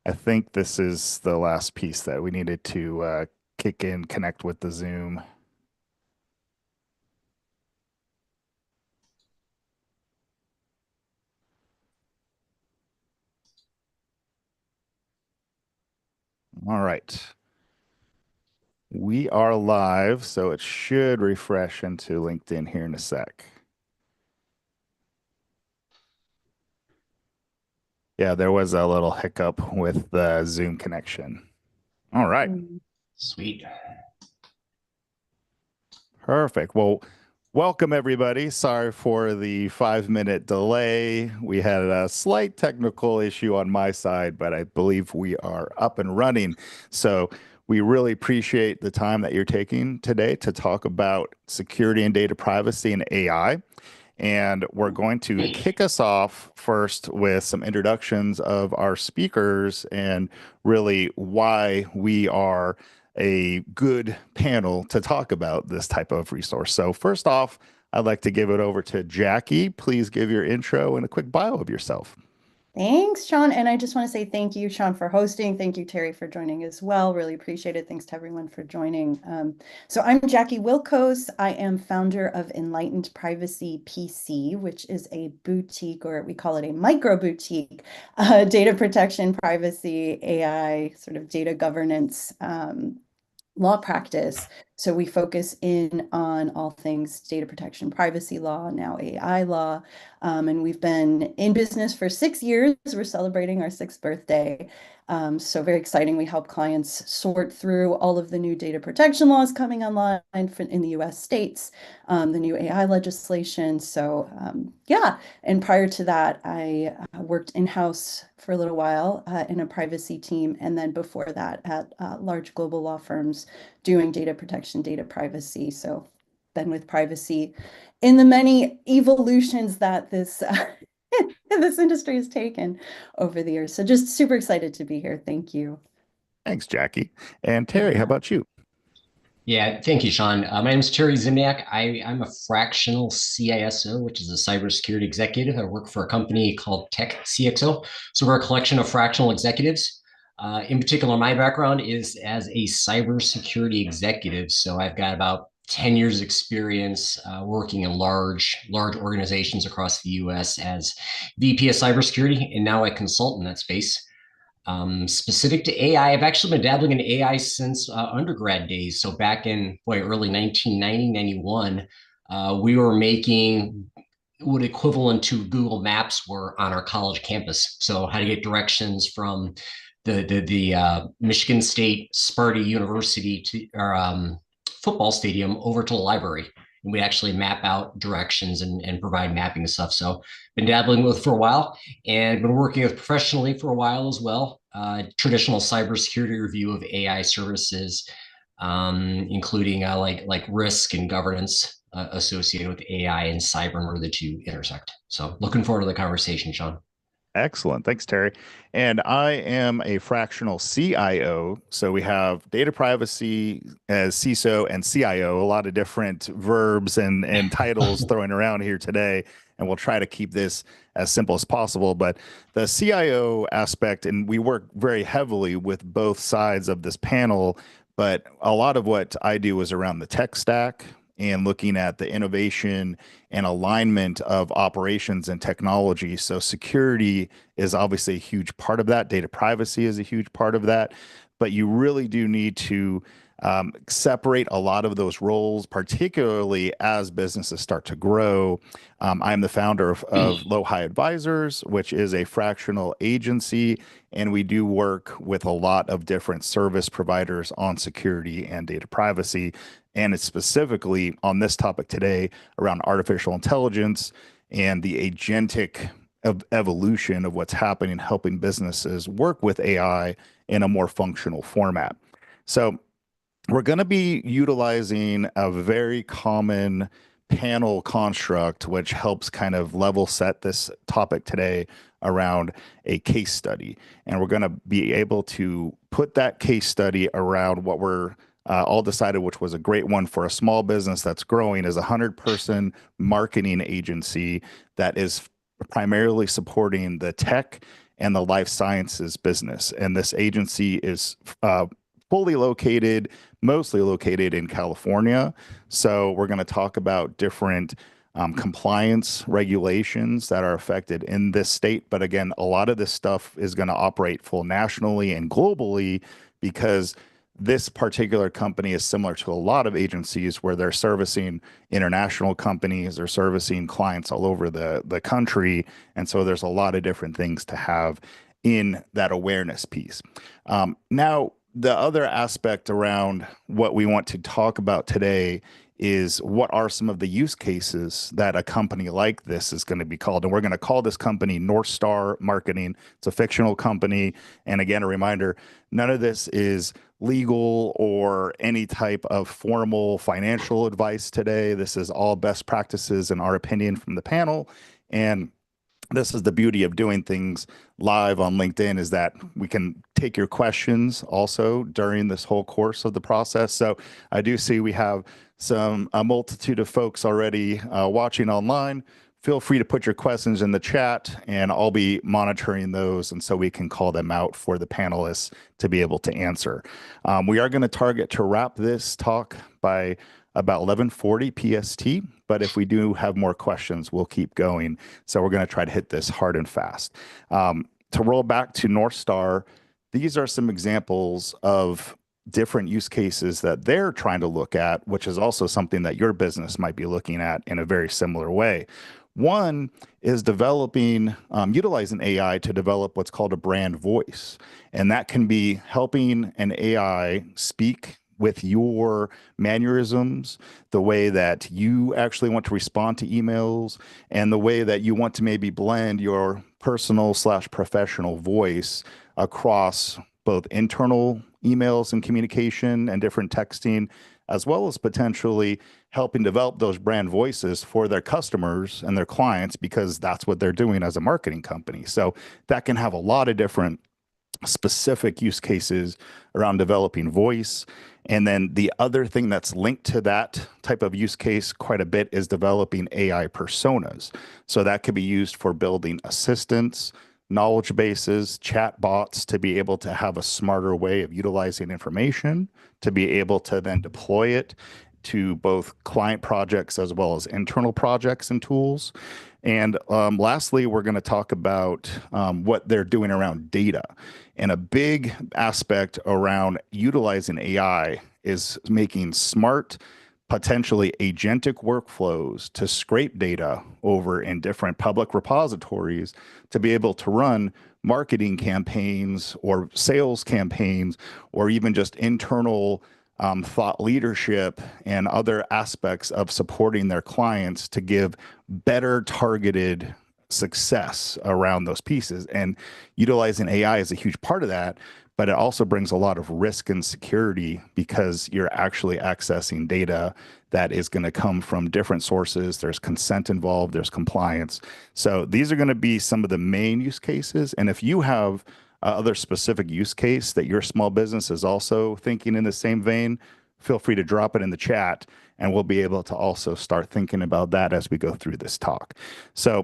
I think this is the last piece that we needed to kick in, connect with the Zoom. All right. We are live, so it should refresh into LinkedIn here in a sec. Yeah, there was a little hiccup with the Zoom connection. All right. Sweet. Perfect. Well, welcome everybody. Sorry for the 5 minute delay. We had a slight technical issue on my side, but I believe we are up and running. So we really appreciate the time that you're taking today to talk about security and data privacy and AI. And we're going to kick us off first with some introductions of our speakers and really why we are a good panel to talk about this type of resource. So first off, I'd like to give it over to Jackie. Please give your intro and a quick bio of yourself. Thanks, Sean. And I just want to say thank you, Sean, for hosting. Thank you, Terry, for joining as well. Really appreciate it. Thanks to everyone for joining. So I'm Jackie Wilkos. I am founder of Enlightened Privacy PC, which is a boutique, or we call it a micro boutique, data protection, privacy, AI, sort of data governance law practice. So we focus in on all things data protection, privacy law, now AI law. And we've been in business for 6 years. We're celebrating our sixth birthday. So very exciting. We help clients sort through all of the new data protection laws coming online in the US states, the new AI legislation. So yeah, and prior to that, I worked in-house for a little while in a privacy team. And then before that at large global law firms doing data protection, data privacy. So been with privacy in the many evolutions that this this industry has taken over the years. So just super excited to be here. Thank you. Thanks, Jackie. And Terry, how Yeah. about you? Yeah, thank you, Sean. My name is Terry Zimniak. I'm a fractional CISO, which is a cybersecurity executive. I work for a company called Tech CXO. So we're a collection of fractional executives. In particular, my background is as a cybersecurity executive. So I've got about 10 years experience working in large organizations across the US as VP of cybersecurity, and now I consult in that space. Specific to AI, I've actually been dabbling in AI since undergrad days. So back in early 1990, 91, we were making what equivalent to Google Maps were on our college campus. So how to get directions from the Michigan State Sparty University to our football stadium over to the library. And we actually map out directions and provide mapping and stuff. So been dabbling with for a while and been working with professionally for a while as well. Traditional cybersecurity review of AI services, including like risk and governance associated with AI and cyber and where the two intersect. So looking forward to the conversation, Sean. Excellent. Thanks, Terry. And I am a fractional CIO. So we have data privacy as CISO and CIO, a lot of different verbs and titles throwing around here today. And we'll try to keep this as simple as possible. But the CIO aspect, and we work very heavily with both sides of this panel, but a lot of what I do is around the tech stack and looking at the innovation and alignment of operations and technology. So security is obviously a huge part of that. Data privacy is a huge part of that. But you really do need to separate a lot of those roles, particularly as businesses start to grow. I'm the founder of Low High Advisors, which is a fractional agency, and we do work with a lot of different service providers on security and data privacy. And it's specifically on this topic today around artificial intelligence and the agentic evolution of what's happening, helping businesses work with AI in a more functional format. So we're going to be utilizing a very common panel construct, which helps kind of level set this topic today around a case study. And we're going to be able to put that case study around what we're all decided, which was a great one for a small business that's growing, is a 100-person marketing agency that is primarily supporting the tech and the life sciences business. And this agency is fully located, mostly located in California. So we're going to talk about different compliance regulations that are affected in this state. But again, a lot of this stuff is going to operate full nationally and globally because this particular company is similar to a lot of agencies where they're servicing international companies, they're servicing clients all over the country. And so there's a lot of different things to have in that awareness piece. Now, the other aspect around what we want to talk about today is what are some of the use cases that a company like this is going to be called. And we're going to call this company North Star Marketing. It's a fictional company. And again, a reminder, none of this is legal or any type of formal financial advice today. This is all best practices in our opinion from the panel. And this is the beauty of doing things live on LinkedIn, is that we can take your questions also during this whole course of the process. So I do see we have a multitude of folks already watching online. Feel free to put your questions in the chat and I'll be monitoring those. And so we can call them out for the panelists to be able to answer. We are going to target to wrap this talk by about 11:40 PST, but if we do have more questions, we'll keep going. So we're going to try to hit this hard and fast. To roll back to North Star, these are some examples of different use cases that they're trying to look at, which is also something that your business might be looking at in a very similar way. One is utilizing AI to develop what's called a brand voice. And that can be helping an AI speak with your mannerisms, the way that you actually want to respond to emails, and the way that you want to maybe blend your personal/professional voice across both internal emails and communication and different texting, as well as potentially helping develop those brand voices for their customers and their clients, because that's what they're doing as a marketing company. So that can have a lot of different specific use cases around developing voice. And then the other thing that's linked to that type of use case quite a bit is developing AI personas. So that could be used for building assistants, knowledge bases, chat bots, to be able to have a smarter way of utilizing information, to be able to then deploy it to both client projects as well as internal projects and tools. And lastly, we're going to talk about what they're doing around data. And a big aspect around utilizing AI is making smart, potentially agentic workflows to scrape data over in different public repositories to be able to run marketing campaigns or sales campaigns, or even just internal thought leadership and other aspects of supporting their clients to give better targeted success around those pieces. And utilizing AI is a huge part of that, but it also brings a lot of risk and security because you're actually accessing data that is going to come from different sources. There's consent involved, there's compliance. So these are going to be some of the main use cases. And if you have other specific use case that your small business is also thinking in the same vein, feel free to drop it in the chat and we'll be able to also start thinking about that as we go through this talk. So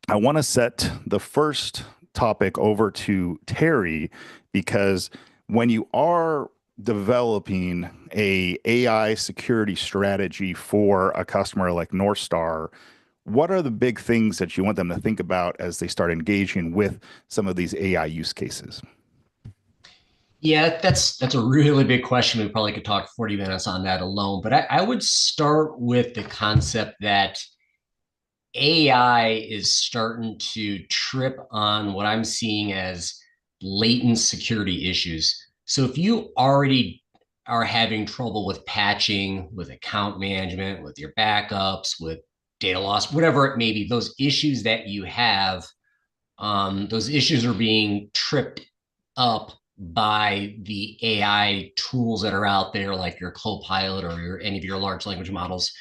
I want to set the first topic over to Terry, because when you are developing a AI security strategy for a customer like North Star, what are the big things that you want them to think about as they start engaging with some of these AI use cases? Yeah, that's a really big question. We probably could talk 40 minutes on that alone, but I would start with the concept that AI is starting to trip on what I'm seeing as latent security issues. So if you already are having trouble with patching, with account management, with your backups, with data loss, whatever it may be, those issues that you have, those issues are being tripped up by the AI tools that are out there, like your Copilot or any of your large language models.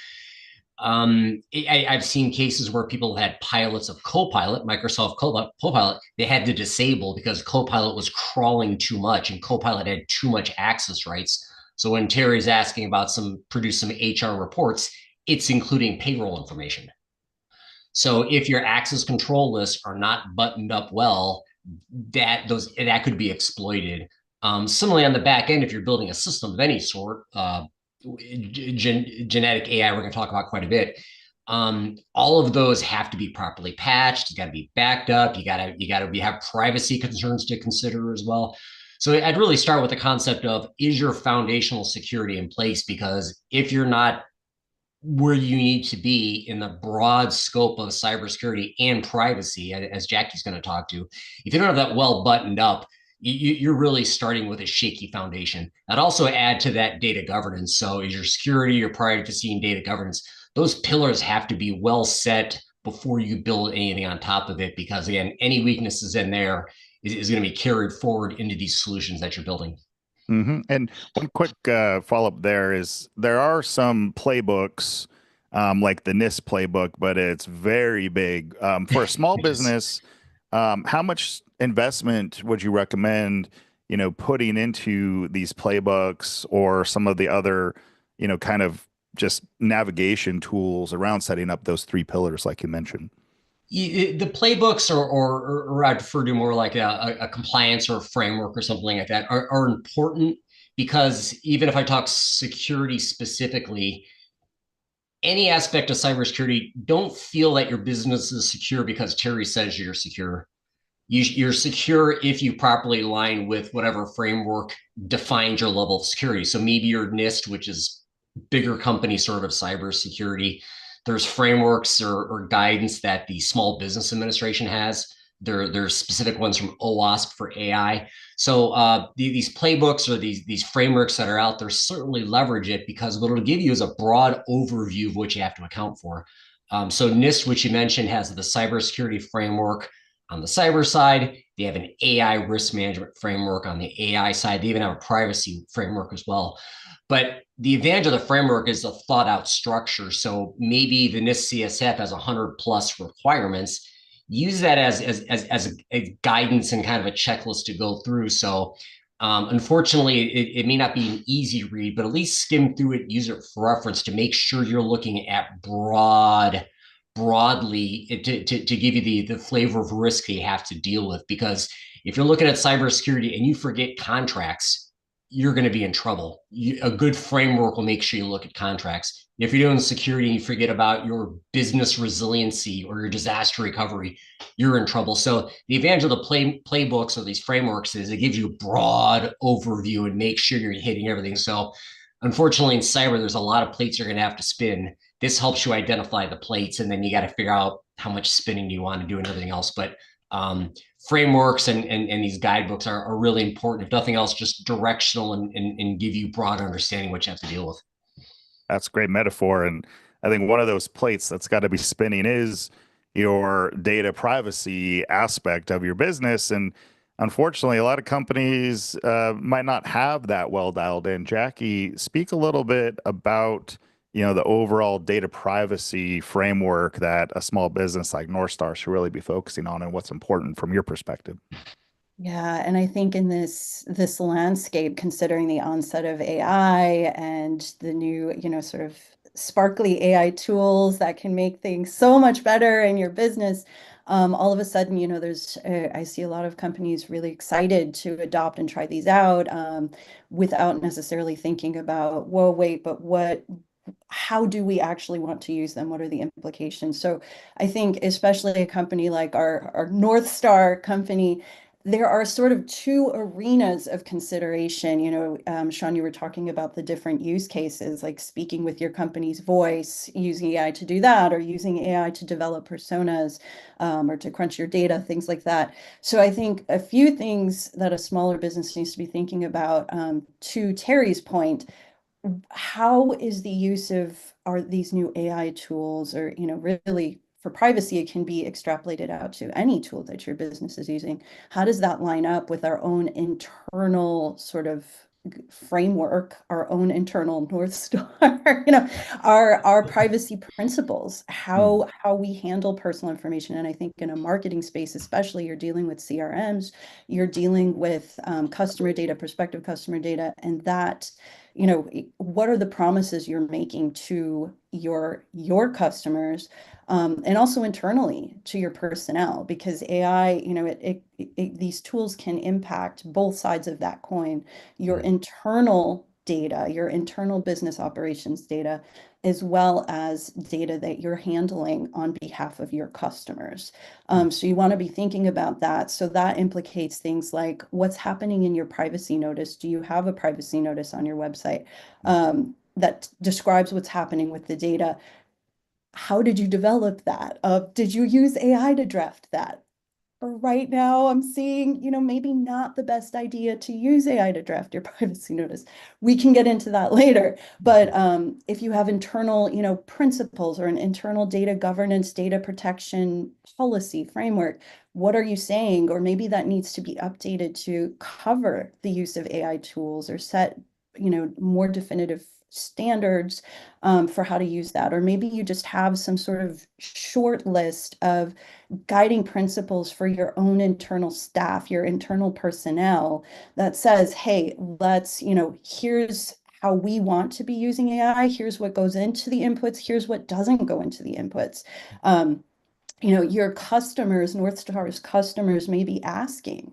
I've seen cases where people had pilots of Copilot, Microsoft Copilot, they had to disable because Copilot was crawling too much and Copilot had too much access rights. So when Terry's asking about produce some HR reports, it's including payroll information. So if your access control lists are not buttoned up well, that could be exploited. Similarly, on the back end, if you're building a system of any sort, genetic AI, we're going to talk about quite a bit. All of those have to be properly patched. You got to be backed up. You got to have privacy concerns to consider as well. So I'd really start with the concept of, is your foundational security in place? Because if you're not where you need to be in the broad scope of cybersecurity and privacy, as Jackie's going to talk to, if you don't have that well buttoned up, you're really starting with a shaky foundation. I'd also add to that data governance. So is your security, your privacy, and data governance, those pillars have to be well set before you build anything on top of it, because again, any weaknesses in there is going to be carried forward into these solutions that you're building. And one quick follow-up there is there are some playbooks, like the NIST playbook, but it's very big. For a small Yes. business, how much investment would you recommend, putting into these playbooks or some of the other, kind of just navigation tools around setting up those three pillars, like you mentioned? The playbooks, or I'd refer to more like a compliance or a framework or something like that, are important, because even if I talk security specifically, any aspect of cybersecurity, don't feel that your business is secure because Terry says you're secure. You're secure if you properly align with whatever framework defines your level of security. So maybe your NIST, which is bigger company sort of cybersecurity. There's frameworks or guidance that the Small Business Administration has. There's specific ones from OWASP for AI. So these playbooks or these frameworks that are out there, certainly leverage it, because what it'll give you is a broad overview of what you have to account for. So NIST, which you mentioned, has the cybersecurity framework. On the cyber side, they have an AI risk management framework. On the AI side, they even have a privacy framework as well. But the advantage of the framework is a thought out structure. So maybe the NIST CSF has 100 plus requirements. Use that as a guidance and kind of a checklist to go through. So unfortunately, it may not be an easy read, but at least skim through it, use it for reference to make sure you're looking at broadly to give you the flavor of risk you have to deal with. Because if you're looking at cybersecurity and you forget contracts, you're going to be in trouble. A good framework will make sure you look at contracts. If you're doing security and you forget about your business resiliency or your disaster recovery, you're in trouble. So the advantage of the playbooks or these frameworks is it gives you a broad overview and make sure you're hitting everything. So unfortunately in cyber, there's a lot of plates you're going to have to spin. This helps you identify the plates, and then you got to figure out how much spinning you want to do and everything else. But frameworks and these guidebooks are really important. If nothing else, just directional and give you broad understanding what you have to deal with. That's a great metaphor. And I think one of those plates that's got to be spinning is your data privacy aspect of your business. And unfortunately, a lot of companies might not have that well dialed in. Jackie, speak a little bit about, the overall data privacy framework that a small business like North Star should really be focusing on and what's important from your perspective. Yeah, and I think in this landscape, considering the onset of AI and the new, sort of sparkly AI tools that can make things so much better in your business, all of a sudden, I see a lot of companies really excited to adopt and try these out, without necessarily thinking about, whoa, wait, but how do we actually want to use them? What are the implications? So I think especially a company like our North Star company, there are sort of two arenas of consideration. Sean, you were talking about the different use cases, like speaking with your company's voice, using AI to do that, or using AI to develop personas, or to crunch your data, things like that. So I think a few things that a smaller business needs to be thinking about, to Terry's point, how is the use of are these new AI tools, or really for privacy, it can be extrapolated out to any tool that your business is using. How does that line up with our own internal sort of framework, our own internal North Star, our privacy principles, Hmm. how we handle personal information? And I think in a marketing space, especially, you're dealing with CRMs, you're dealing with customer data, prospective customer data, and that what are the promises you're making to your customers, and also internally to your personnel, because AI, these tools can impact both sides of that coin, your internal data, your internal business operations data, as well as data that you're handling on behalf of your customers. So you want to be thinking about that. So that implicates things like what's happening in your privacy notice. Do you have a privacy notice on your website that describes what's happening with the data? How did you develop that? Did you use AI to draft that? Right now, I'm seeing, maybe not the best idea to use AI to draft your privacy notice. We can get into that later. But if you have internal, principles or an internal data governance, data protection policy framework, what are you saying? Or maybe that needs to be updated to cover the use of AI tools or set, more definitive standards for how to use that. Or maybe you just have some sort of short list of guiding principles for your own internal staff, your internal personnel that says, hey, here's how we want to be using AI. Here's what goes into the inputs. Here's what doesn't go into the inputs. Your customers, North Star's customers may be asking,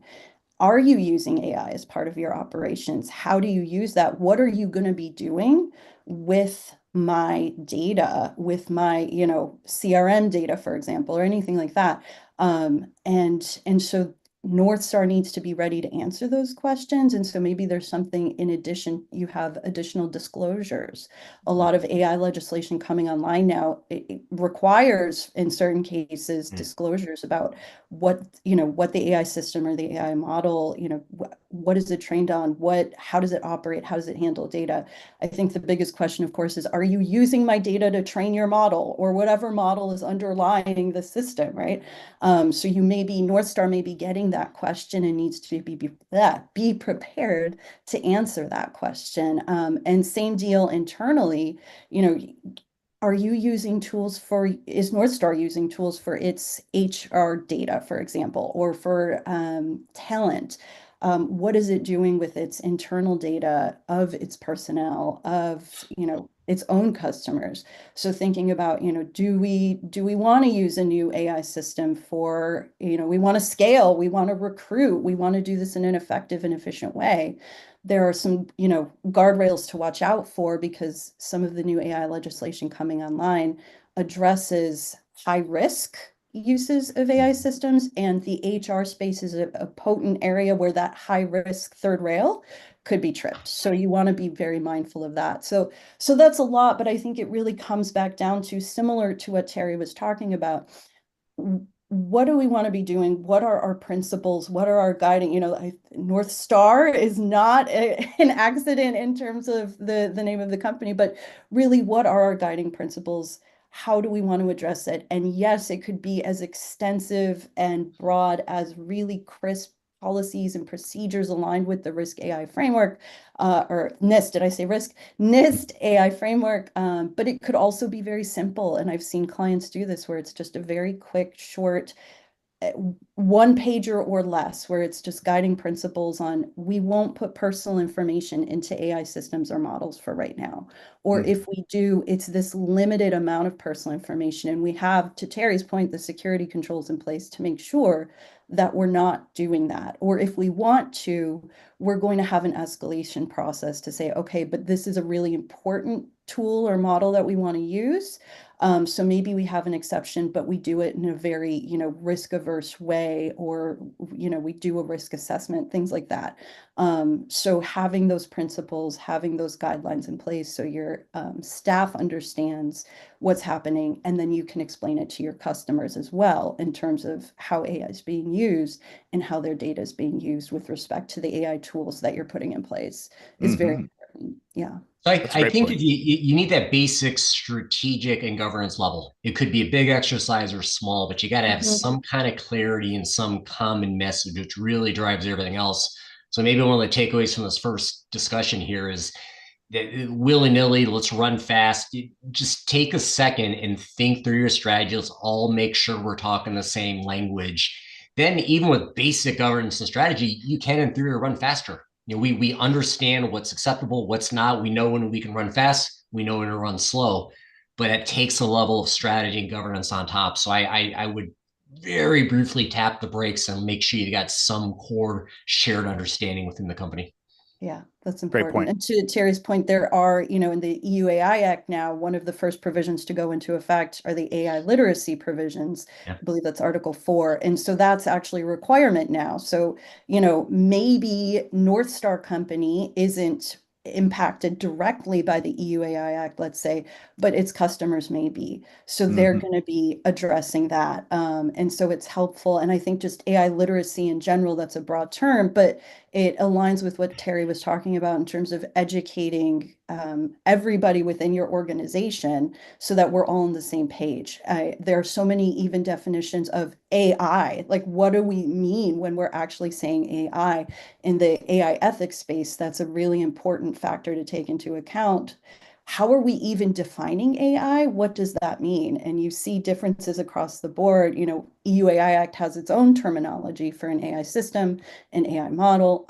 are you using AI as part of your operations? How do you use that? What are you going to be doing with my data, with my, CRM data, for example, or anything like that? And so North Star needs to be ready to answer those questions. And so maybe there's something in addition, you have additional disclosures. A lot of AI legislation coming online now, it requires in certain cases disclosures about what the AI system or the AI model, what is it trained on? How does it operate? How does it handle data? I think the biggest question, of course, is, are you using my data to train your model or whatever model is underlying the system, right? So North Star may be getting that question and needs to be prepared to answer that question. And same deal internally, is North Star using tools for its HR data, for example, or for talent? What is it doing with its internal data of its personnel, of, its own customers? So thinking about, do we want to use a new AI system for, we want to scale, we want to recruit, we want to do this in an effective and efficient way. There are some, guardrails to watch out for, because some of the new AI legislation coming online addresses high risk uses of AI systems, and the HR space is a potent area where that high risk third rail could be tripped. So you want to be very mindful of that. So that's a lot, but I think it really comes back down to, similar to what Terry was talking about, what do we want to be doing? What are our principles? What are our guiding? North Star is not an accident in terms of the name of the company, but really, what are our guiding principles? How do we want to address it? And yes, it could be as extensive and broad as really crisp policies and procedures aligned with the Risk AI framework, or NIST, did I say risk? NIST AI framework, but it could also be very simple. And I've seen clients do this where it's just a very quick, short, one pager or less, where it's just guiding principles on, we won't put personal information into AI systems or models for right now. Or if we do, it's this limited amount of personal information. And we have, to Terry's point, the security controls in place to make sure that we're not doing that. Or if we want to, we're going to have an escalation process to say, okay, but this is a really important tool or model that we want to use. So maybe we have an exception, but we do it in a very, risk averse way, or, we do a risk assessment, things like that. So having those principles, having those guidelines in place so your staff understands what's happening, and then you can explain it to your customers as well in terms of how AI is being used and how their data is being used with respect to the AI tools that you're putting in place is very important. Yeah. So That's a I great think point. if you need that basic strategic and governance level. It could be a big exercise or small, but you got to have some kind of clarity and some common message, which really drives everything else. So maybe one of the takeaways from this first discussion here is that willy-nilly, let's run fast. Just take a second and think through your strategy. Let's all make sure we're talking the same language. Then even with basic governance and strategy, you can in theory run faster. we understand what's acceptable, what's not. We know when we can run fast, we know when to run slow, but it takes a level of strategy and governance on top. So I would very briefly tap the brakes and make sure you got some core shared understanding within the company. Yeah, that's Great important. point. And to Terry's point, there are, in the EU AI Act now, one of the first provisions to go into effect are the AI literacy provisions. Yeah. I believe that's Article 4. And so that's actually a requirement now. So, maybe North Star Company isn't impacted directly by the EU AI Act, let's say, but its customers may be. So they're Hmm. going to be addressing that. And so it's helpful. And I think just AI literacy in general, that's a broad term, but it aligns with what Terry was talking about in terms of educating everybody within your organization so that we're all on the same page. There are so many even definitions of AI. Like, what do we mean when we're actually saying AI in the AI ethics space? That's a really important factor to take into account. How are we even defining AI? What does that mean? And you see differences across the board. EU AI Act has its own terminology for an AI system, an AI model,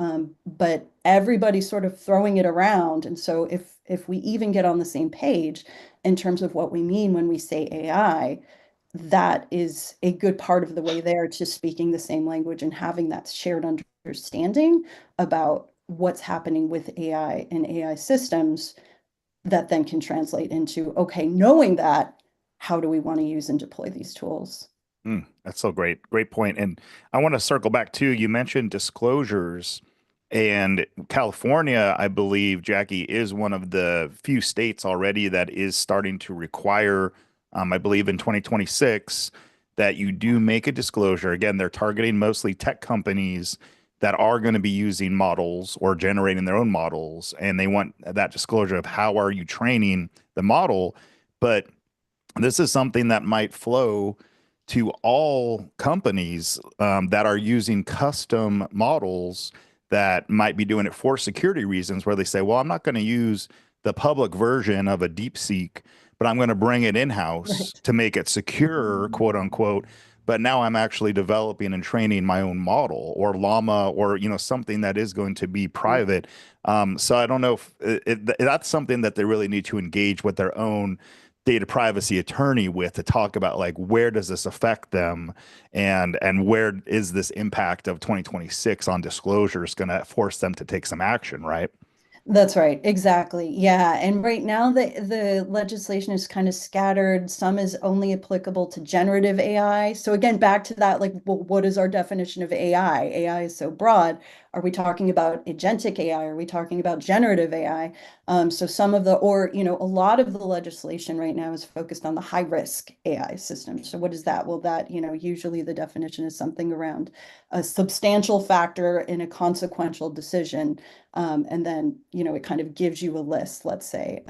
but everybody's sort of throwing it around. And so if we even get on the same page in terms of what we mean when we say AI, that is a good part of the way there to speaking the same language and having that shared understanding about what's happening with AI and AI systems that then can translate into, okay, knowing that, how do we want to use and deploy these tools? That's so great. Great point. And I want to circle back too. You mentioned disclosures, and California, I believe, Jackie, is one of the few states already that is starting to require, I believe in 2026, that you do make a disclosure. Again, they're targeting mostly tech companies that are going to be using models or generating their own models, and they want that disclosure of how are you training the model. But this is something that might flow to all companies that are using custom models that might be doing it for security reasons, where they say, well, I'm not going to use the public version of a DeepSeek, but I'm going to bring it in-house Right. to make it secure, quote unquote. But now I'm actually developing and training my own model or llama or something that is going to be private. So I don't know if that's something that they really need to engage with their own data privacy attorney with, to talk about, like, where does this affect them, and where is this impact of 2026 on disclosures going to force them to take some action, right? That's right. Exactly. Yeah. And right now the legislation is kind of scattered. Some is only applicable to generative AI. So again, back to that, like, well, what is our definition of AI? AI is so broad. Are we talking about agentic AI? Are we talking about generative AI? So some of a lot of the legislation right now is focused on the high risk AI systems. So what is that? Well, that, usually the definition is something around a substantial factor in a consequential decision, and then, it kind of gives you a list, let's say.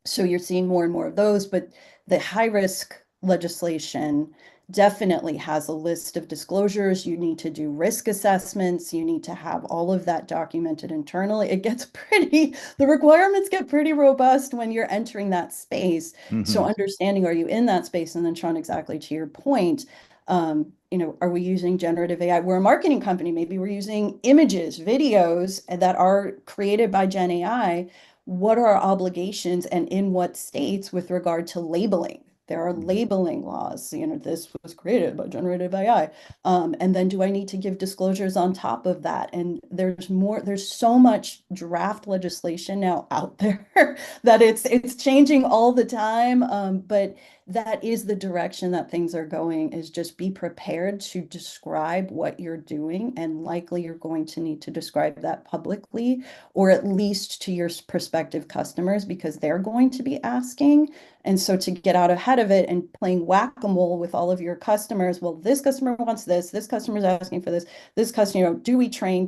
So you're seeing more and more of those, but the high risk legislation definitely has a list of disclosures. You need to do risk assessments. You need to have all of that documented internally. The requirements get pretty robust when you're entering that space. So Hmm. understanding, are you in that space? And then Sean, exactly to your point, are we using generative AI? We're a marketing company. Maybe we're using images, videos that are created by Gen AI. What are our obligations and in what states with regard to labeling? There are labeling laws. This was created by generative AI. And then do I need to give disclosures on top of that? And there's so much draft legislation now out there that it's changing all the time. But that is the direction that things are going, is just be prepared to describe what you're doing, and likely you're going to need to describe that publicly, or at least to your prospective customers, because they're going to be asking. And so to get out ahead of it and playing whack-a-mole with all of your customers, well, this customer wants this customer is asking for this customer, do we train,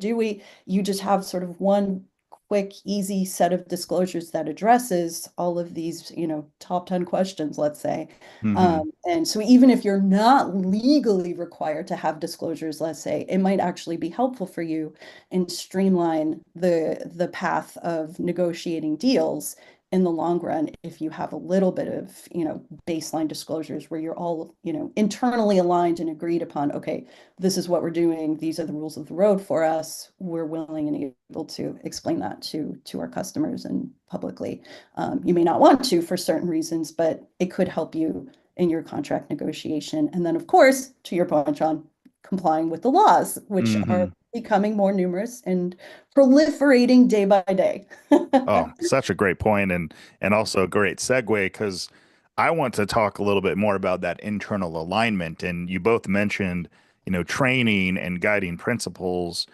you just have sort of one quick, easy set of disclosures that addresses all of these, top 10 questions, let's say. Hmm. And so even if you're not legally required to have disclosures, let's say, it might actually be helpful for you and streamline the path of negotiating deals in the long run, if you have a little bit of, baseline disclosures where you're all, internally aligned and agreed upon, okay, this is what we're doing, these are the rules of the road for us, we're willing and able to explain that to our customers and publicly. You may not want to for certain reasons, but it could help you in your contract negotiation. And then, of course, to your point, John, complying with the laws, which are Hmm. becoming more numerous and proliferating day by day. Oh, such a great point, and also a great segue because I want to talk a little bit more about that internal alignment. And you both mentioned, training and guiding principles.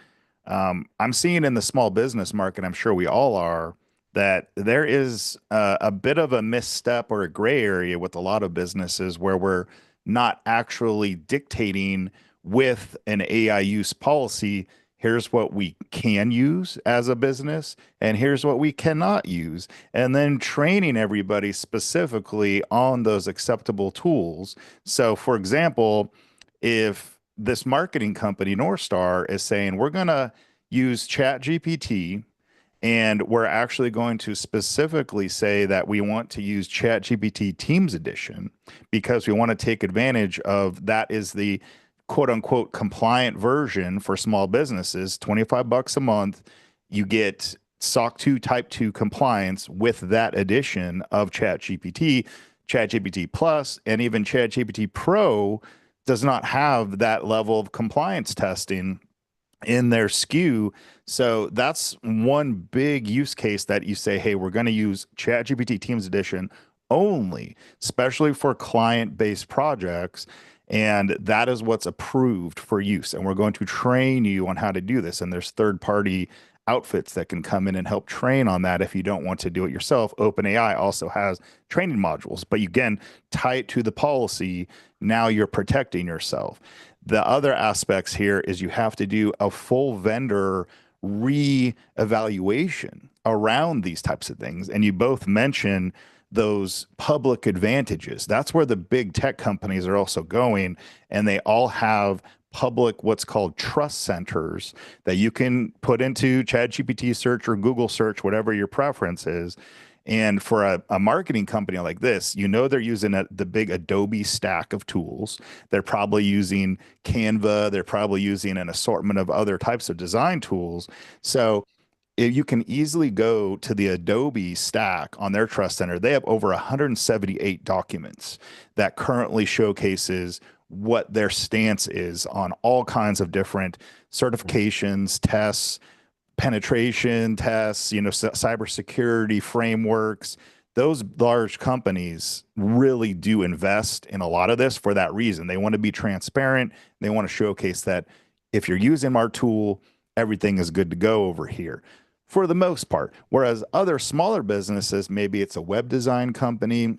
I'm seeing in the small business market, I'm sure we all are, that there is a bit of a misstep or a gray area with a lot of businesses where we're not actually dictating with an AI use policy. Here's what we can use as a business, and here's what we cannot use. And then training everybody specifically on those acceptable tools. So, for example, if this marketing company, North Star, is saying we're going to use Chat GPT, and we're actually going to specifically say that we want to use ChatGPT Teams Edition because we want to take advantage of that is the quote unquote compliant version for small businesses, 25 bucks a month. You get SOC 2 Type 2 compliance with that edition of ChatGPT, ChatGPT Plus, and even ChatGPT Pro does not have that level of compliance testing in their SKU. So that's one big use case that you say, hey, we're going to use ChatGPT Teams Edition only, especially for client-based projects. And that is what's approved for use. And we're going to train you on how to do this. And there's third-party outfits that can come in and help train on that if you don't want to do it yourself. OpenAI also has training modules, but you again tie it to the policy. Now you're protecting yourself. The other aspects here is you have to do a full vendor re-evaluation around these types of things. And you both mention those public advantages. That's where the big tech companies are also going. And they all have public, what's called trust centers that you can put into ChatGPT search or Google search, whatever your preference is. And for a marketing company like this, they're using the big Adobe stack of tools. They're probably using Canva. They're probably using an assortment of other types of design tools. So if you can easily go to the Adobe stack on their trust center, they have over 178 documents that currently showcases what their stance is on all kinds of different certifications, tests, penetration tests, cybersecurity frameworks. Those large companies really do invest in a lot of this for that reason. They want to be transparent. They want to showcase that if you're using our tool, everything is good to go over here for the most part. Whereas other smaller businesses, maybe it's a web design company,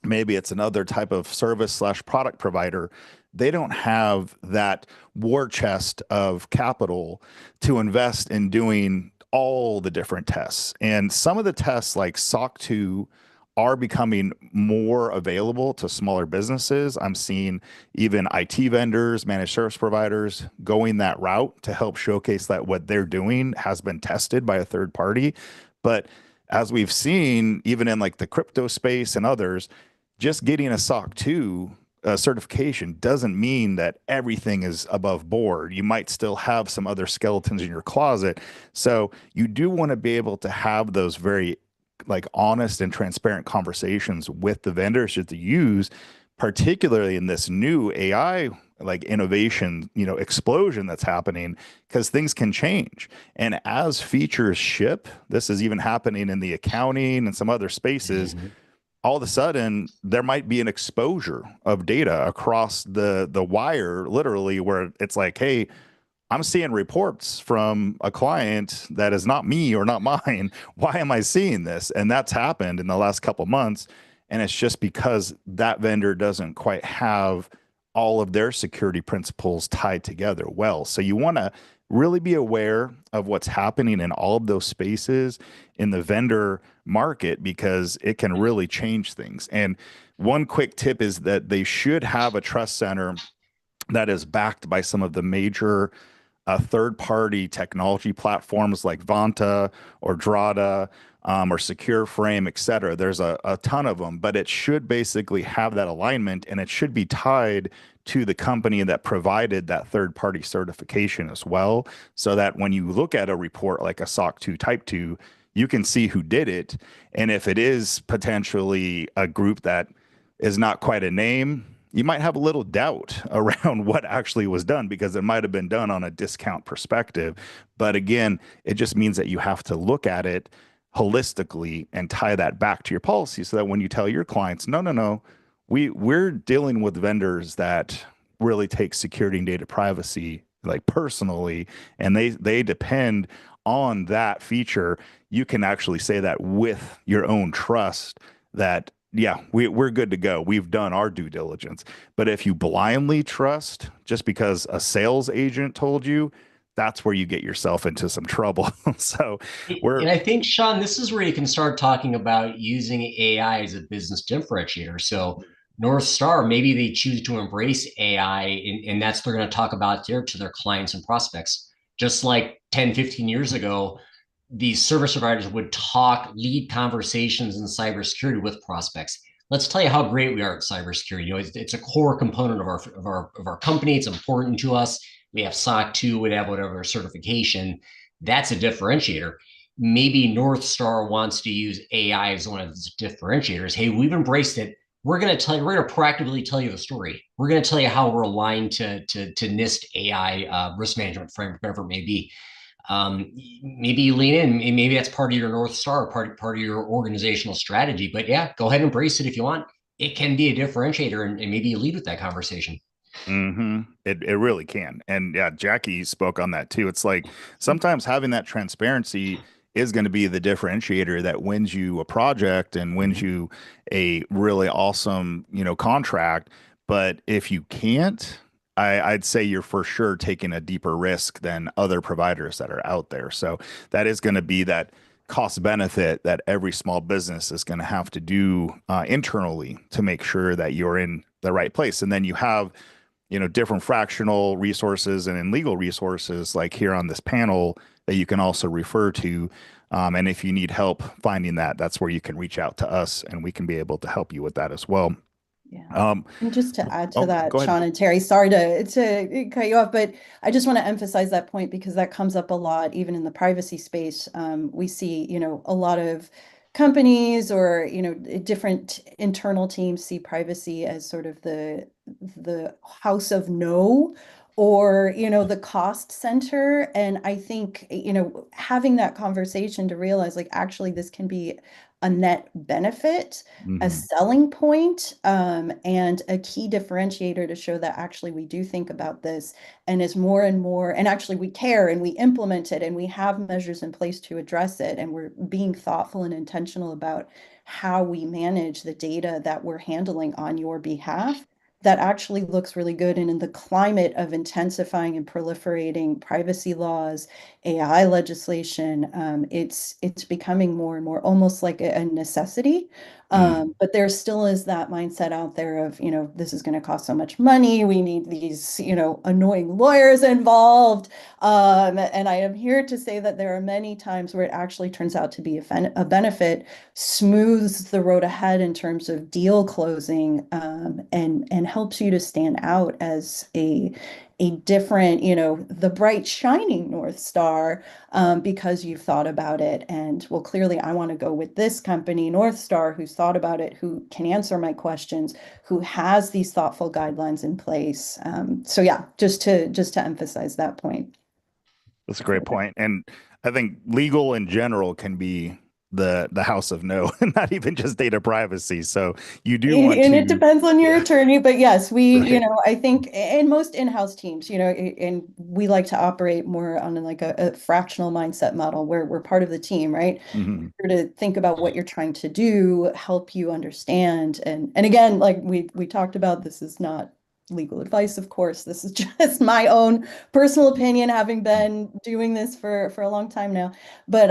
maybe it's another type of service slash product provider, they don't have that war chest of capital to invest in doing all the different tests. And some of the tests like SOC 2 are becoming more available to smaller businesses. I'm seeing even IT vendors, managed service providers going that route to help showcase that what they're doing has been tested by a third party. But as we've seen, even in like the crypto space and others, just getting a SOC 2 certification doesn't mean that everything is above board. You might still have some other skeletons in your closet. So you do want to be able to have those very like honest and transparent conversations with the vendors that you use, particularly in this new AI like innovation, explosion that's happening because things can change. And as features ship, this is even happening in the accounting and some other spaces. Mm-hmm. All of a sudden there might be an exposure of data across the wire, literally, where it's like, hey, I'm seeing reports from a client that is not me or not mine. Why am I seeing this? And that's happened in the last couple of months. And it's just because that vendor doesn't quite have all of their security principles tied together well. So you want to really be aware of what's happening in all of those spaces in the vendor market because it can really change things. And one quick tip is that they should have a trust center that is backed by some of the major third-party technology platforms like Vanta or Drata or Secure Frame, et cetera. There's a ton of them, but it should basically have that alignment and it should be tied to the company that provided that third-party certification as well, so that when you look at a report like a SOC 2 Type 2, you can see who did it. And if it is potentially a group that is not quite a name, you might have a little doubt around what actually was done because it might have been done on a discount perspective. But again, it just means that you have to look at it holistically and tie that back to your policy so that when you tell your clients, no, no, no, we're dealing with vendors that really take security and data privacy like personally, and they depend on that feature. You can actually say that with your own trust that yeah, we're good to go. We've done our due diligence. But if you blindly trust just because a sales agent told you, that's where you get yourself into some trouble. So we're And I think, Sean, this is where you can start talking about using AI as a business differentiator. So North Star, maybe they choose to embrace AI, and that's they're going to talk about there to their clients and prospects. Just like 10, 15 years ago, these service providers would talk lead conversations in cybersecurity with prospects. Let's tell you how great we are at cybersecurity. It's a core component of our company. It's important to us. We have SOC 2, we have whatever certification. That's a differentiator. Maybe North Star wants to use AI as one of its differentiators. Hey, we've embraced it. We're going to tell you, we're going to proactively tell you the story. We're going to tell you how we're aligned to NIST AI risk management framework, whatever it may be. Maybe you lean in, and maybe that's part of your North Star, part of your organizational strategy. But yeah, go ahead and embrace it if you want. It can be a differentiator, and maybe you lead with that conversation. It really can. And yeah, Jackie spoke on that too. It's like sometimes having that transparency is going to be the differentiator that wins you a project and wins you a really awesome, contract. But if you can't, I'd say you're for sure taking a deeper risk than other providers that are out there. So that is going to be that cost benefit that every small business is going to have to do internally to make sure that you're in the right place. And then you have different fractional resources and in legal resources like here on this panel that you can also refer to. And if you need help finding that, that's where you can reach out to us and we can be able to help you with that as well. Yeah. Um, And just to add to that, go ahead. Sean and Terry, sorry to cut you off, but I just want to emphasize that point because that comes up a lot, even in the privacy space. We see, a lot of companies or, different internal teams see privacy as sort of the house of no or, the cost center. And I think, having that conversation to realize like actually this can be a net benefit, a Mhm. selling point, and a key differentiator to show that actually we do think about this and as more and more, and actually we care and we implement it and we have measures in place to address it. And we're being thoughtful and intentional about how we manage the data that we're handling on your behalf. That actually looks really good. And in the climate of intensifying and proliferating privacy laws, AI legislation, it's becoming more and more almost like a necessity. Mhm. But there still is that mindset out there of, this is going to cost so much money. We need these, annoying lawyers involved. And I am here to say that there are many times where it actually turns out to be a benefit, smooths the road ahead in terms of deal closing, and helps you to stand out as a different, the bright shining North Star, because you've thought about it. And well, clearly I want to go with this company, North Star, who's thought about it, who can answer my questions, who has these thoughtful guidelines in place. So yeah, just to emphasize that point. That's a great point. And I think legal in general can be the house of no, not even just data privacy. So you do want And it to, depends on your yeah, attorney, but yes, right. I think in most in-house teams, and we like to operate more on like a fractional mindset model where we're part of the team, right? Mhm. Here to think about what you're trying to do, help you understand. And again, like we talked about, this is not legal advice, of course. This is just my own personal opinion, having been doing this for a long time now. But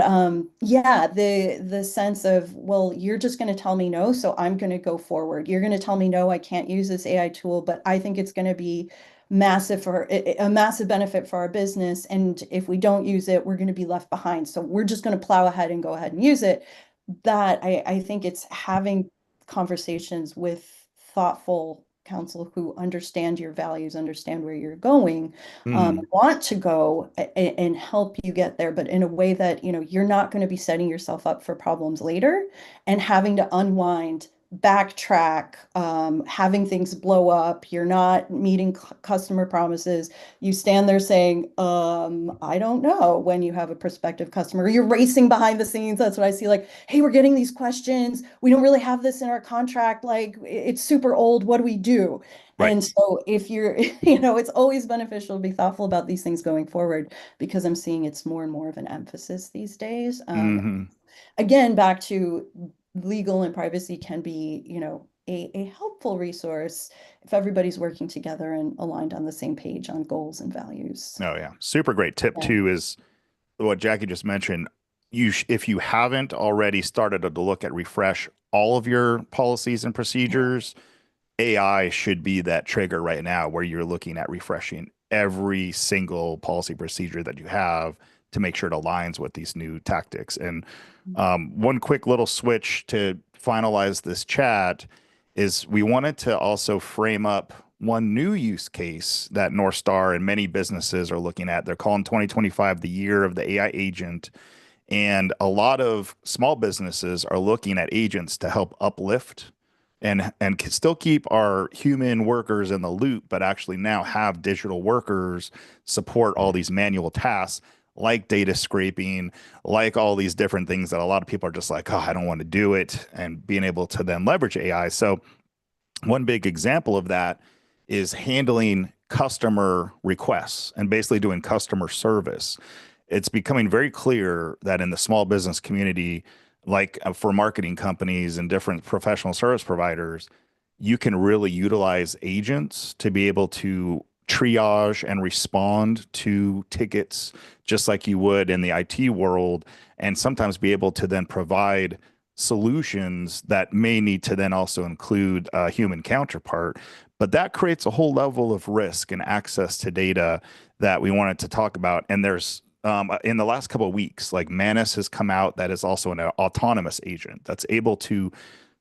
yeah, the sense of, well, you're just going to tell me no, so I'm going to go forward. You're going to tell me no, I can't use this AI tool, but I think it's going to be a massive benefit for our business. And if we don't use it, we're going to be left behind. So we're just going to plow ahead and go ahead and use it. That I think it's having conversations with thoughtful counsel who understand your values, understand where you're going, Mm, want to go and help you get there, but in a way that, you're not going to be setting yourself up for problems later and having to unwind, backtrack, having things blow up. You're not meeting customer promises. You stand there saying, I don't know, when you have a prospective customer. You're racing behind the scenes. That's what I see. Like, hey, we're getting these questions. We don't really have this in our contract. Like, it's super old. What do we do? right. And so if you're, it's always beneficial to be thoughtful about these things going forward because I'm seeing it's more and more of an emphasis these days. Hmm. Again, back to legal and privacy can be, a helpful resource if everybody's working together and aligned on the same page on goals and values. Oh yeah. Super great tip Yeah. too is what Jackie just mentioned. If you haven't already started to look at refresh all of your policies and procedures, AI should be that trigger right now where you're looking at refreshing every single policy procedure that you have to make sure it aligns with these new tactics. And one quick little switch to finalize this chat is we wanted to also frame up one new use case that North Star and many businesses are looking at. They're calling 2025 the year of the AI agent. And a lot of small businesses are looking at agents to help uplift and still keep our human workers in the loop, but actually now have digital workers support all these manual tasks like data scraping, like all these different things that a lot of people are just like, oh, I don't want to do it, and being able to then leverage AI. So one big example of that is handling customer requests and basically doing customer service. It's becoming very clear that in the small business community, like for marketing companies and different professional service providers, you can really utilize agents to be able to triage and respond to tickets just like you would in the IT world, and sometimes be able to then provide solutions that may need to then also include a human counterpart. But that creates a whole level of risk and access to data that we wanted to talk about. And there's in the last couple of weeks, like Manus has come out that is also an autonomous agent that's able to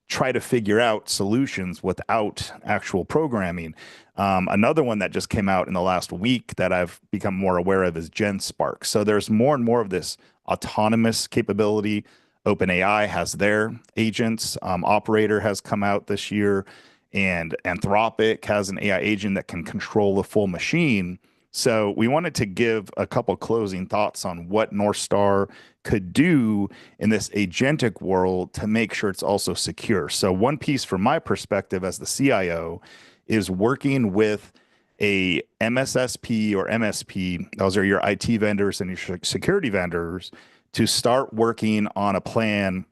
try to figure out solutions without actual programming. Another one that just came out in the last week that I've become more aware of is GenSpark. So there's more and more of this autonomous capability. OpenAI has their agents. Operator has come out this year, and Anthropic has an AI agent that can control the full machine. So we wanted to give a couple closing thoughts on what North Star could do in this agentic world to make sure it's also secure. So one piece from my perspective as the CIO is working with a MSSP or MSP, those are your IT vendors and your security vendors, to start working on a plan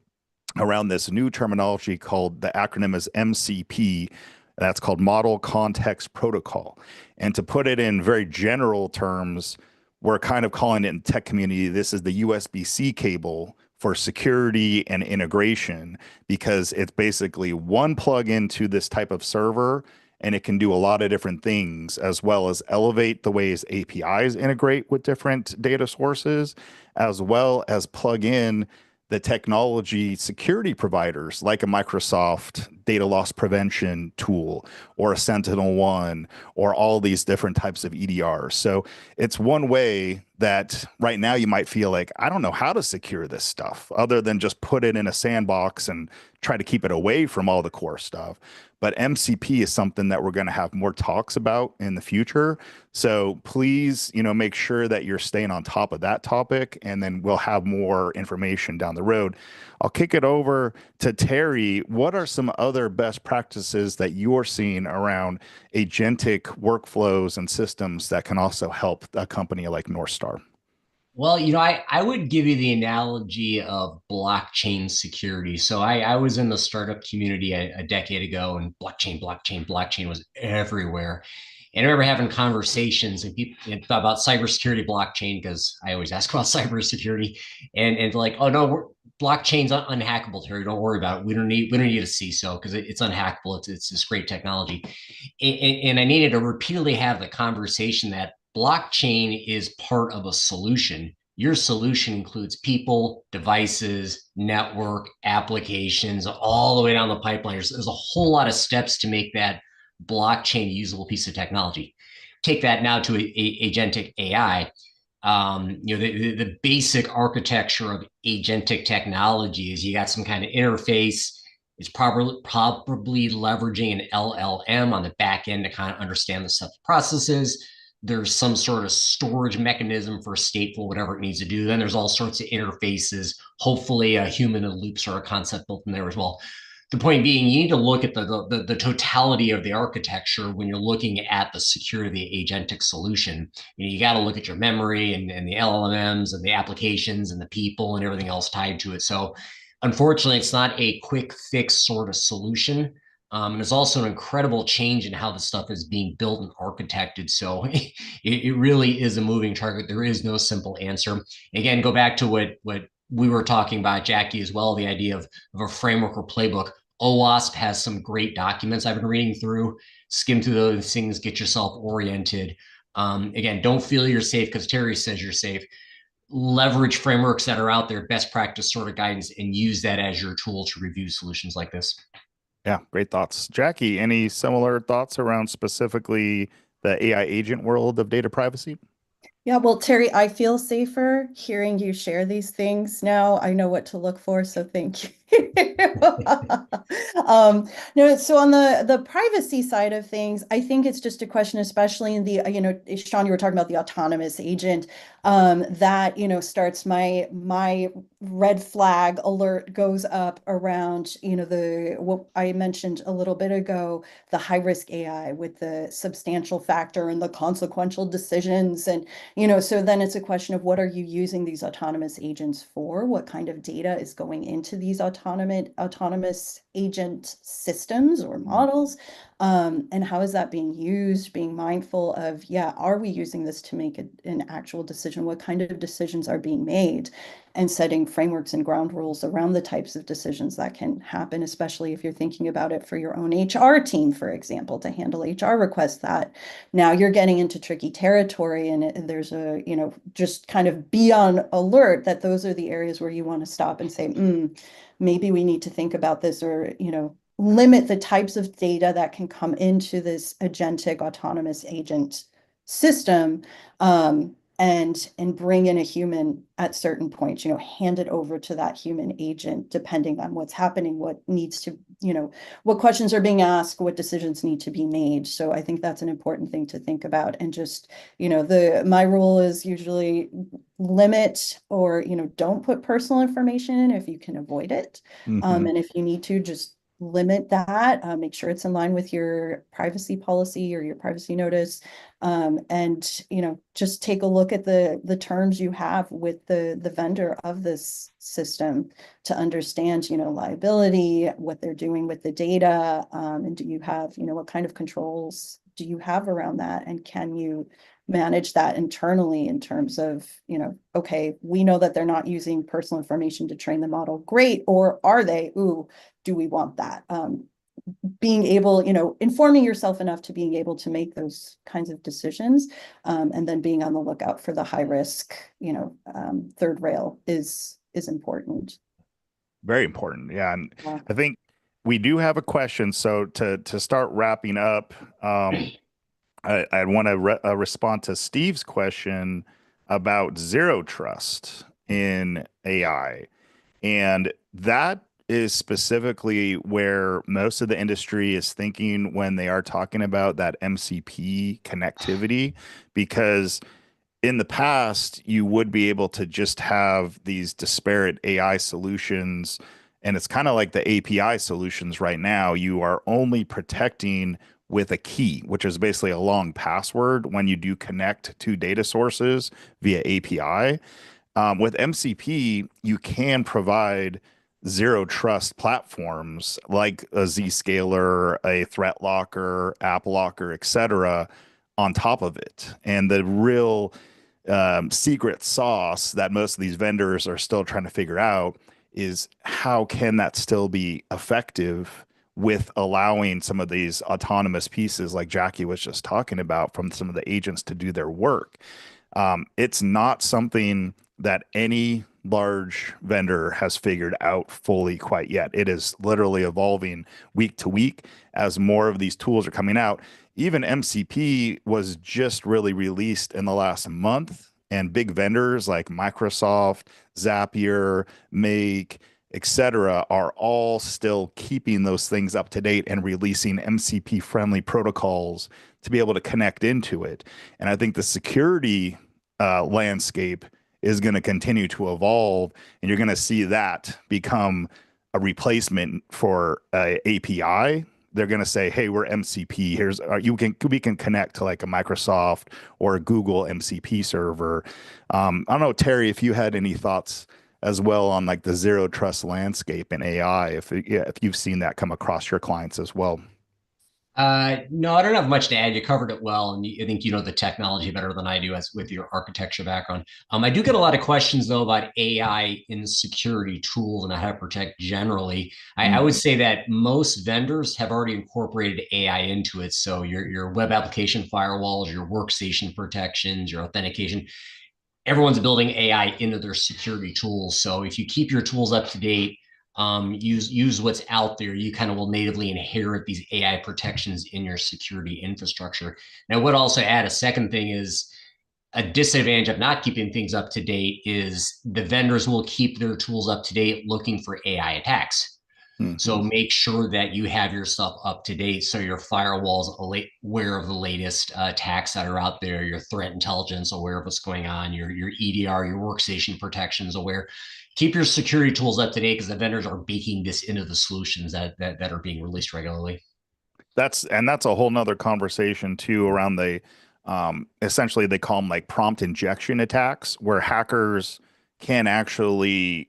around this new terminology called, the acronym is MCP. That's called Model Context Protocol. And to put it in very general terms, we're kind of calling it in tech community, this is the USB-C cable for security and integration, because it's basically one plug into this type of server and it can do a lot of different things, as well as elevate the ways APIs integrate with different data sources, as well as plug in the technology security providers like a Microsoft data loss prevention tool or a Sentinel-1 or all these different types of EDRs. So it's one way that right now you might feel like, I don't know how to secure this stuff other than just put it in a sandbox and try to keep it away from all the core stuff. But MCP is something that we're going to have more talks about in the future. So please, make sure that you're staying on top of that topic, and then we'll have more information down the road. I'll kick it over to Terry. What are some other best practices that you're seeing around agentic workflows and systems that can also help a company like North Star? Well, I would give you the analogy of blockchain security. So I was in the startup community a decade ago, and blockchain was everywhere. And I remember having conversations and people about cybersecurity blockchain, because I always ask about cybersecurity, and like, oh no, blockchain's unhackable, Terry. Don't worry about it. We don't need a CISO because it's unhackable. It's this great technology. And I needed to repeatedly have the conversation that blockchain is part of a solution. Your solution includes people, devices, network, applications, all the way down the pipeline. There's a whole lot of steps to make that blockchain usable piece of technology. Take that now to agentic AI. The basic architecture of agentic technology is you got some kind of interface. It's probably leveraging an LLM on the back end to kind of understand the stuff processes. There's some sort of storage mechanism for stateful, whatever it needs to do. Then there's all sorts of interfaces. Hopefully, a human in the loops or a concept built in there as well. The point being, you need to look at the totality of the architecture when you're looking at the security of the agentic solution. You got to look at your memory and the LLMs and the applications and the people and everything else tied to it. So unfortunately, it's not a quick fix sort of solution. And there's also an incredible change in how the stuff is being built and architected. So it really is a moving target. There is no simple answer. Again, go back to what we were talking about, Jackie, as well, the idea of a framework or playbook. OWASP has some great documents I've been reading through. Skim through those things, get yourself oriented. Again, don't feel you're safe because Terry says you're safe. Leverage frameworks that are out there, best practice sort of guidance, and use that as your tool to review solutions like this. Yeah, great thoughts. Jackie, any similar thoughts around specifically the AI agent world of data privacy? Yeah, well, Terry, I feel safer hearing you share these things now. I know what to look for, so thank you. No, so on the privacy side of things, I think it's just a question, especially in the, Sean, you were talking about the autonomous agent, that, starts my red flag alert goes up around, what I mentioned a little bit ago, the high risk AI with the substantial factor and the consequential decisions. And so then it's a question of what are you using these autonomous agents for? What kind of data is going into these autonomous agent systems or models? And how is that being used? Being mindful of, are we using this to make an actual decision? What kind of decisions are being made? And setting frameworks and ground rules around the types of decisions that can happen, especially if you're thinking about it for your own HR team, for example, to handle HR requests. That now you're getting into tricky territory, and there's just kind of be on alert that those are the areas where you want to stop and say, maybe we need to think about this, or, limit the types of data that can come into this agentic autonomous agent system, and bring in a human at certain points, hand it over to that human agent, depending on what's happening, what needs to, what questions are being asked, what decisions need to be made. So I think that's an important thing to think about. And just, my rule is usually limit, or, don't put personal information in if you can avoid it. And if you need to, just limit that, make sure it's in line with your privacy policy or your privacy notice. And just take a look at the terms you have with the vendor of this system to understand liability, what they're doing with the data, and do you have what kind of controls do you have around that, and can you manage that internally in terms of okay, we know that they're not using personal information to train the model, great, or are they? Ooh, do we want that? Being able, informing yourself enough to being able to make those kinds of decisions, and then being on the lookout for the high risk, third rail is important. Very important. Yeah. And Yeah. I think we do have a question. So to start wrapping up, I want to respond to Steve's question about zero trust in AI. And that is specifically where most of the industry is thinking when they are talking about that MCP connectivity, because in the past, you would be able to just have these disparate AI solutions. And it's kind of like the API solutions right now. You are only protecting with a key, which is basically a long password when you do connect to data sources via API. With MCP, you can provide zero trust platforms like a Zscaler, a Threat Locker, App Locker, et cetera, on top of it. And the real secret sauce that most of these vendors are still trying to figure out is how can that still be effective with allowing some of these autonomous pieces like Jackie was just talking about from some of the agents to do their work. It's not something that any large vendor has figured out fully quite yet. It is literally evolving week to week as more of these tools are coming out. Even MCP was just really released in the last month, and big vendors like Microsoft, Zapier, Make, etc., are all still keeping those things up to date and releasing MCP friendly protocols to be able to connect into it. And I think the security landscape is going to continue to evolve, and you're going to see that become a replacement for API. They're going to say, "Hey, we're MCP. Here's we can connect to like a Microsoft or a Google MCP server." I don't know, Terry, if you had any thoughts as well on like the zero trust landscape in AI, if you've seen that come across your clients as well. No, I don't have much to add. You covered it well, and I think you know the technology better than I do, as with your architecture background. I do get a lot of questions though about AI in security tools and how to protect generally. I would Mhm. say that most vendors have already incorporated AI into it. So your web application firewalls, your workstation protections, your authentication, everyone's building AI into their security tools. So if you keep your tools up to date, use what's out there, you kind of will natively inherit these AI protections in your security infrastructure. Now, I would also add a second thing is a disadvantage of not keeping things up to date is the vendors will keep their tools up to date looking for AI attacks. Mhm. So make sure that you have your stuff up to date. So your firewall's aware of the latest attacks that are out there, your threat intelligence aware of what's going on, your EDR, your workstation protections aware. Keep your security tools up to date because the vendors are baking this into the solutions that are being released regularly. That's a whole nother conversation too around the essentially they call them like prompt injection attacks where hackers can actually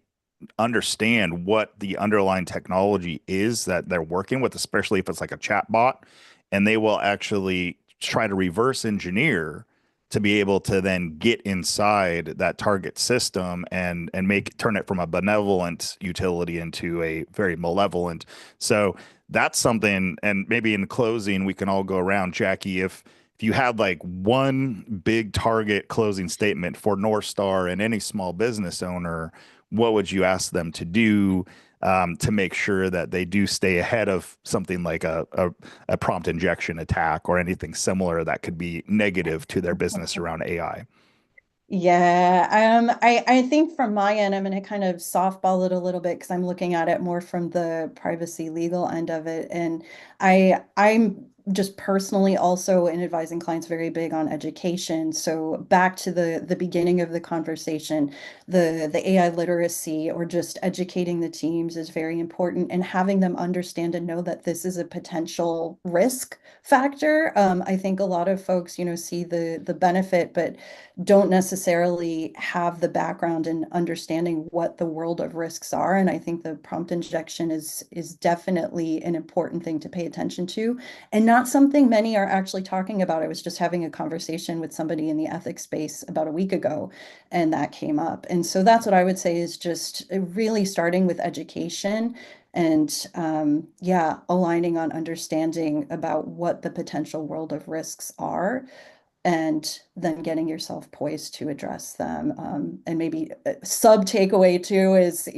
understand what the underlying technology is that they're working with, especially if it's like a chat bot, and they will actually try to reverse engineer to be able to then get inside that target system and make turn it from a benevolent utility into a very malevolent. So that's something, and maybe in closing, we can all go around, Jackie, if you had like one big target closing statement for North Star and any small business owner, what would you ask them to do to make sure that they do stay ahead of something like a prompt injection attack or anything similar that could be negative to their business around AI? Yeah, I think from my end, I'm going to kind of softball it a little bit because I'm looking at it more from the privacy legal end of it. And I'm just personally also in advising clients very big on education. So back to the beginning of the conversation, the AI literacy or just educating the teams is very important and having them understand and know that this is a potential risk factor. I think a lot of folks, see the benefit, but don't necessarily have the background in understanding what the world of risks are. And I think the prompt injection is definitely an important thing to pay attention to, and not something many are actually talking about. I was just having a conversation with somebody in the ethics space about a week ago, and that came up. And so that's what I would say is just really starting with education and yeah, aligning on understanding about what the potential world of risks are and then getting yourself poised to address them. And maybe a sub takeaway too is,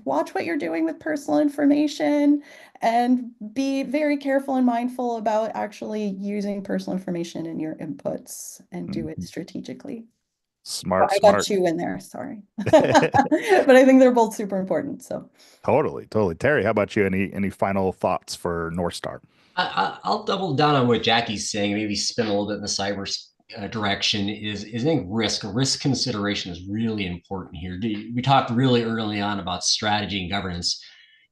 watch what you're doing with personal information and be very careful and mindful about actually using personal information in your inputs and do it Mhm. strategically. Well, Smart, I got smart. two in there, sorry. But I think they're both super important. So Totally, totally. Terry, how about you? Any final thoughts for North Star? I'll double down on what Jackie's saying, maybe spin a little bit in the cyber direction. I think risk consideration is really important here. We talked really early on about strategy and governance.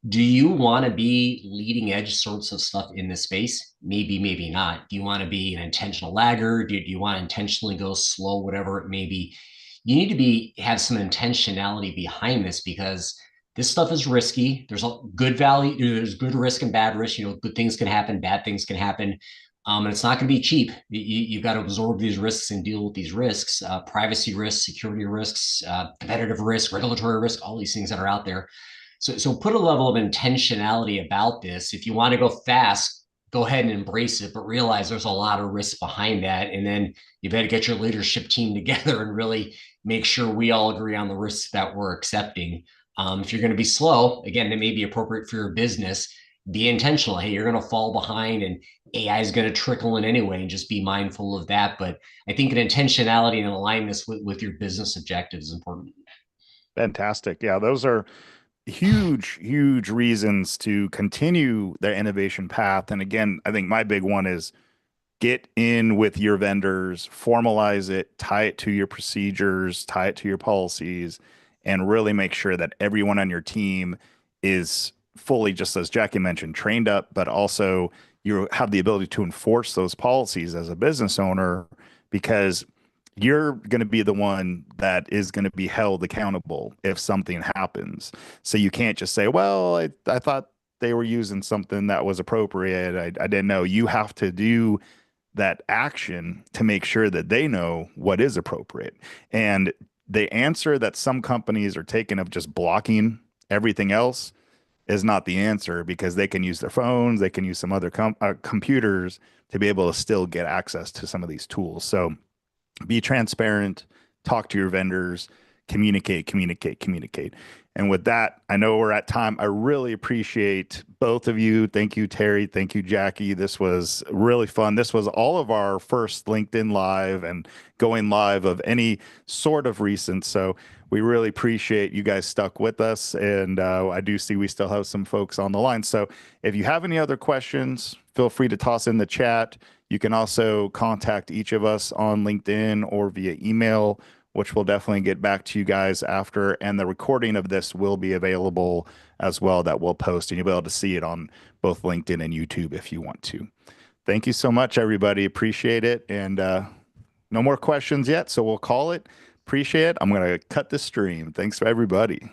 Do you want to be leading edge sorts of stuff in this space? Maybe, maybe not. Do you want to be an intentional lagger? Do you want to intentionally go slow, whatever it may be? You need to have some intentionality behind this because this stuff is risky. There's a good value, there's good risk and bad risk. Good things can happen, bad things can happen. And it's not going to be cheap. You've got to absorb these risks and deal with these risks, privacy risks, security risks, competitive risk, regulatory risk, all these things that are out there. So put a level of intentionality about this. If you want to go fast, go ahead and embrace it, but realize there's a lot of risks behind that. And then you better get your leadership team together and really make sure we all agree on the risks that we're accepting. If you're going to be slow, again, that may be appropriate for your business. Be intentional. Hey, you're going to fall behind and AI is going to trickle in anyway, and just be mindful of that. But I think an intentionality and alignment with your business objectives is important. Fantastic. Yeah, those are huge, huge reasons to continue their innovation path. And again, I think my big one is get in with your vendors, formalize it, tie it to your procedures, tie it to your policies, and really make sure that everyone on your team is fully, just as Jackie mentioned, trained up, but also you have the ability to enforce those policies as a business owner because you're going to be the one that is going to be held accountable if something happens. So you can't just say, well, I thought they were using something that was appropriate. I didn't know. You have to do that action to make sure that they know what is appropriate. And the answer that some companies are taking of just blocking everything else is not the answer because they can use their phones, they can use some other computers to be able to still get access to some of these tools. So be transparent, talk to your vendors, communicate, communicate, communicate. And with that, I know we're at time. I really appreciate both of you. Thank you, Terry. Thank you, Jackie. This was really fun. This was all of our first LinkedIn Live and going live of any sort of recent. So we really appreciate you guys stuck with us. And I do see we still have some folks on the line. So if you have any other questions, feel free to toss in the chat. You can also contact each of us on LinkedIn or via email, which we'll definitely get back to you guys after. And the recording of this will be available as well that we'll post, and you'll be able to see it on both LinkedIn and YouTube if you want to. Thank you so much, everybody. Appreciate it. And no more questions yet, so we'll call it. Appreciate it. I'm going to cut the stream. Thanks for everybody.